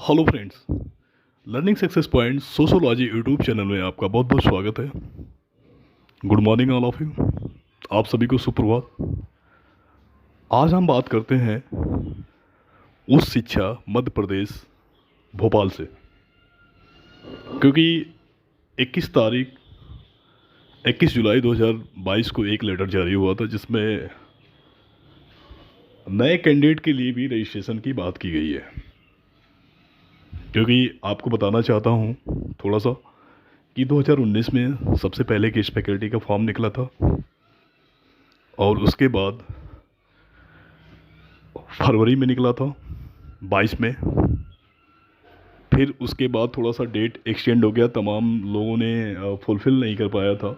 Hello friends, learning success point sociology YouTube channel में आपका बहुत बहुत स्वागत है। Good morning all of you. आप सभी को सुप्रभात। आज हम बात करते हैं उच्च शिक्षा मध्य प्रदेश भोपाल से, क्योंकि 21 जुलाई 2022 को एक लेटर जारी हुआ था जिसमें नए कैंडिडेट के लिए भी रजिस्ट्रेशन की बात की गई है। क्योंकि आपको बताना चाहता हूँ थोड़ा सा कि 2019 में सबसे पहले गेस्ट फैकल्टी का फॉर्म निकला था और उसके बाद फरवरी में निकला था 22 में। फिर उसके बाद थोड़ा सा डेट एक्सटेंड हो गया, तमाम लोगों ने फुलफ़िल नहीं कर पाया था,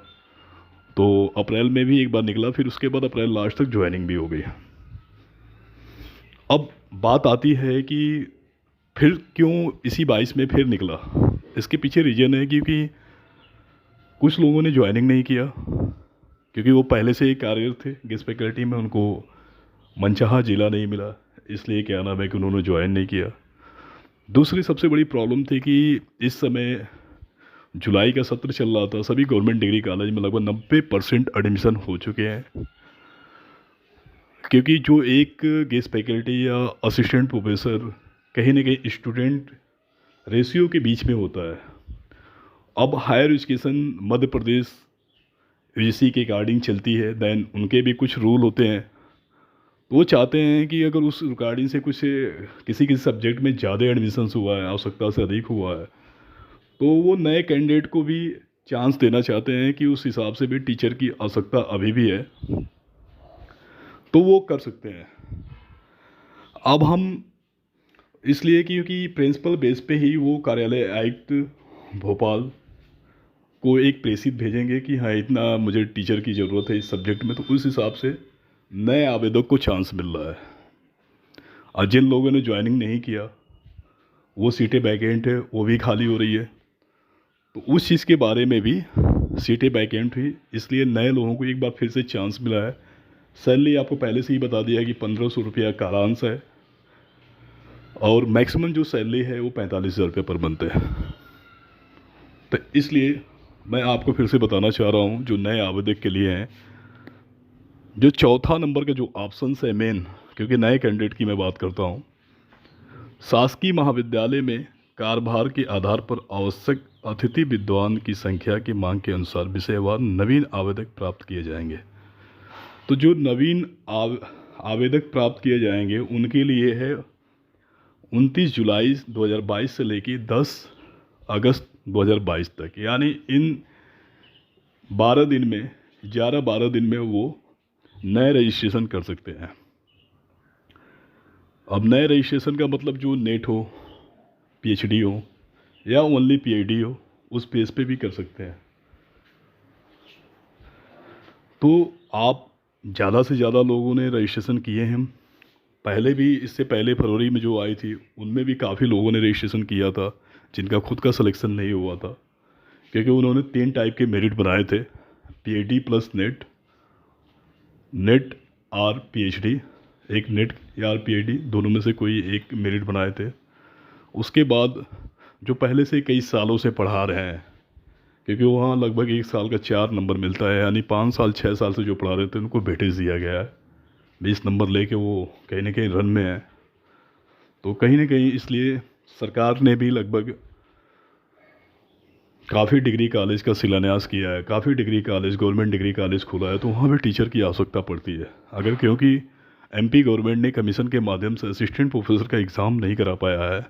तो अप्रैल में भी एक बार निकला। फिर उसके बाद अप्रैल लास्ट तक ज्वाइनिंग भी हो गई। अब बात आती है कि फिर क्यों इसी 22 में फिर निकला। इसके पीछे रीज़न है क्योंकि कुछ लोगों ने ज्वाइनिंग नहीं किया, क्योंकि वो पहले से ही कार्यरत थे गेस्ट फैकल्टी में, उनको मनचाहा जिला नहीं मिला, इसलिए क्या नाम है कि उन्होंने ज्वाइन नहीं किया। दूसरी सबसे बड़ी प्रॉब्लम थी कि इस समय जुलाई का सत्र चल रहा था, सभी गवर्नमेंट डिग्री कॉलेज में लगभग 90% एडमिशन हो चुके हैं, क्योंकि जो एक गेस्ट फैकल्टी या असिस्टेंट प्रोफेसर कहीं ना कहीं स्टूडेंट रेशियो के बीच में होता है। अब higher education Madhya Pradesh UGC के अकॉर्डिंग चलती है, देन उनके भी कुछ रूल होते हैं। वो चाहते हैं कि अगर उस रिकॉर्डिंग से कुछ किसी किसी सब्जेक्ट में ज़्यादा एडमिशन्स हुआ है, आवश्यकता से अधिक हुआ है, तो वो नए कैंडिडेट को भी चांस देना चाहते हैं कि उस हिसाब से भी टीचर की आवश्यकता अभी भी है, तो वो कर सकते हैं। अब हम इसलिए क्योंकि प्रिंसिपल बेस पे ही वो कार्यालय आयुक्त भोपाल को एक प्रेषित भेजेंगे कि हाँ इतना मुझे टीचर की ज़रूरत है इस सब्जेक्ट में, तो उस हिसाब से नए आवेदक को चांस मिल रहा है। और जिन लोगों ने ज्वाइनिंग नहीं किया वो सीटें वैकेंट है, वो भी खाली हो रही है, तो उस चीज़ के बारे में भी सीटें वैकेंट हुई, इसलिए नए लोगों को एक बार फिर से चांस मिला है। सैलरी आपको पहले से ही बता दिया कि 1500 रुपया कालांश है, और मैक्सिमम जो सैलरी है वो 45,000 रुपये पर मंथ है। तो इसलिए मैं आपको फिर से बताना चाह रहा हूँ जो नए आवेदक के लिए हैं, जो चौथा नंबर का जो ऑप्शन है मेन, क्योंकि नए कैंडिडेट की मैं बात करता हूँ, शासकीय महाविद्यालय में कार्यभार के आधार पर आवश्यक अतिथि विद्वान की संख्या की मांग के अनुसार विषयवार नवीन आवेदक प्राप्त किए जाएंगे। तो जो नवीन आवेदक प्राप्त किए जाएंगे उनके लिए है 29 जुलाई 2022 से लेकर 10 अगस्त 2022 तक, यानी इन 12 दिन में 11-12 दिन में वो नए रजिस्ट्रेशन कर सकते हैं। अब नए रजिस्ट्रेशन का मतलब जो नेट हो, पीएचडी हो या ओनली पीएचडी हो, उस बेस पे भी कर सकते हैं। तो आप ज़्यादा से ज़्यादा लोगों ने रजिस्ट्रेशन किए हैं। पहले भी, इससे पहले फरवरी में जो आई थी उनमें भी काफ़ी लोगों ने रजिस्ट्रेशन किया था जिनका खुद का सिलेक्शन नहीं हुआ था, क्योंकि उन्होंने 3 टाइप के मेरिट बनाए थे, PhD plus NET, NET or PhD, एक नेट या आर पीएचडी, दोनों में से कोई एक मेरिट बनाए थे। उसके बाद जो पहले से कई सालों से पढ़ा रहे हैं, क्योंकि वहाँ लगभग 1 साल का 4 नंबर मिलता है, यानी 5 साल 6 साल से जो पढ़ा रहे थे उनको वेटेज दिया गया है, 20 नंबर लेके वो कहीं ना कहीं रन में है। तो कहीं ना कहीं इसलिए सरकार ने भी लगभग काफ़ी डिग्री कॉलेज का शिलान्यास किया है, काफ़ी degree college, government degree college खोला है, तो वहाँ भी टीचर की आवश्यकता पड़ती है। अगर क्योंकि एमपी गवर्नमेंट ने कमीशन के माध्यम से असिस्टेंट प्रोफेसर का एग्ज़ाम नहीं करा पाया है,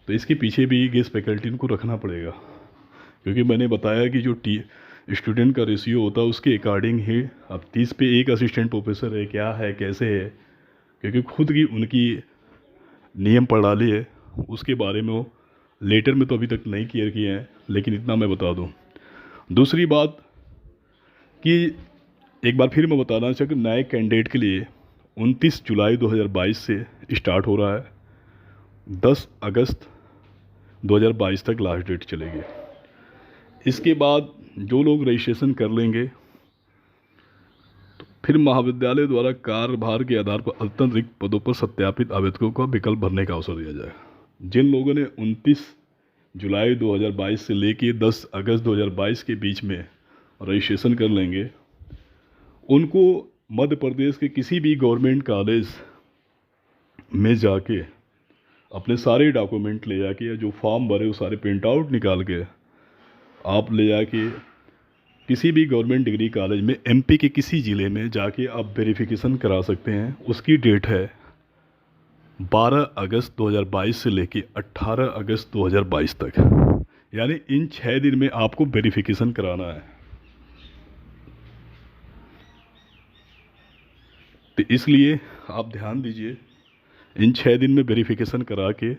तो इसके पीछे भी गेस्ट फैकल्टी को रखना पड़ेगा, क्योंकि मैंने बताया कि जो स्टूडेंट का रेशियो होता है उसके अकॉर्डिंग ही अब 30 पे एक असिस्टेंट प्रोफेसर है, क्या है कैसे है, क्योंकि खुद की उनकी नियम प्रणाली है, उसके बारे में वो लेटर में तो अभी तक नहीं क्लियर किए हैं, लेकिन इतना मैं बता दूं। दूसरी बात कि एक बार फिर मैं बताना चाहूँ कि नए कैंडिडेट के लिए 29 जुलाई 2022 से स्टार्ट हो रहा है, 10 अगस्त 2022 तक लास्ट डेट चलेगी। इसके बाद जो लोग रजिस्ट्रेशन कर लेंगे तो फिर महाविद्यालय द्वारा कार्यभार के आधार पर अत्यंत रिक्त पदों पर सत्यापित आवेदकों का विकल्प भरने का अवसर दिया जाए। जिन लोगों ने 29 जुलाई 2022 से लेके 10 अगस्त 2022 के बीच में रजिस्ट्रेशन कर लेंगे, उनको मध्य प्रदेश के किसी भी गवर्नमेंट कॉलेज में जाके अपने सारे डॉक्यूमेंट ले जाके, जो फॉर्म भरे वो सारे प्रिंट आउट निकाल के आप ले जाके किसी भी गवर्नमेंट डिग्री कॉलेज में एमपी के किसी ज़िले में जाके आप वेरिफिकेशन करा सकते हैं। उसकी डेट है 12 अगस्त 2022 से लेके 18 अगस्त 2022 तक, यानी इन 6 दिन में आपको वेरिफिकेशन कराना है। तो इसलिए आप ध्यान दीजिए, इन 6 दिन में वेरिफिकेशन करा के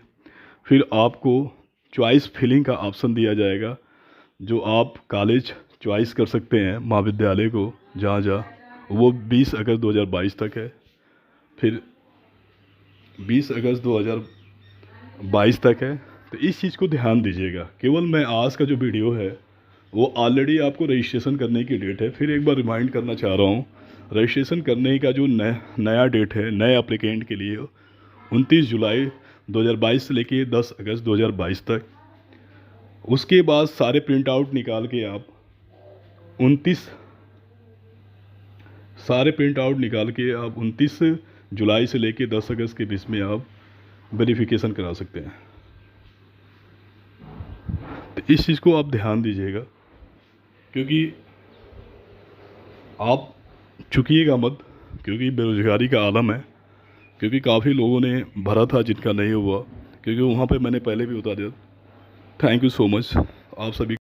फिर आपको चॉइस फिलिंग का ऑप्शन दिया जाएगा, जो आप कॉलेज चॉइस कर सकते हैं महाविद्यालय को जहाँ वो 20 अगस्त 2022 तक है। फिर 20 अगस्त 2022 तक है। तो इस चीज़ को ध्यान दीजिएगा। केवल मैं आज का जो वीडियो है वो ऑलरेडी आपको रजिस्ट्रेशन करने की डेट है, फिर एक बार रिमाइंड करना चाह रहा हूँ। रजिस्ट्रेशन करने का जो नया डेट है नए एप्लीकेंट के लिए 29 जुलाई 2022 से लेके 10 अगस्त 2022 तक। उसके बाद सारे प्रिंट आउट निकाल के आप 29 जुलाई से लेके 10 अगस्त के बीच में आप वेरिफिकेशन करा सकते हैं। तो इस चीज़ को आप ध्यान दीजिएगा, क्योंकि आप चुकिएगा मत, क्योंकि बेरोज़गारी का आलम है। क्योंकि काफ़ी लोगों ने भरा था जिनका नहीं हुआ, क्योंकि वहाँ पे मैंने पहले भी बता दिया। थैंक यू सो मच आप सभी।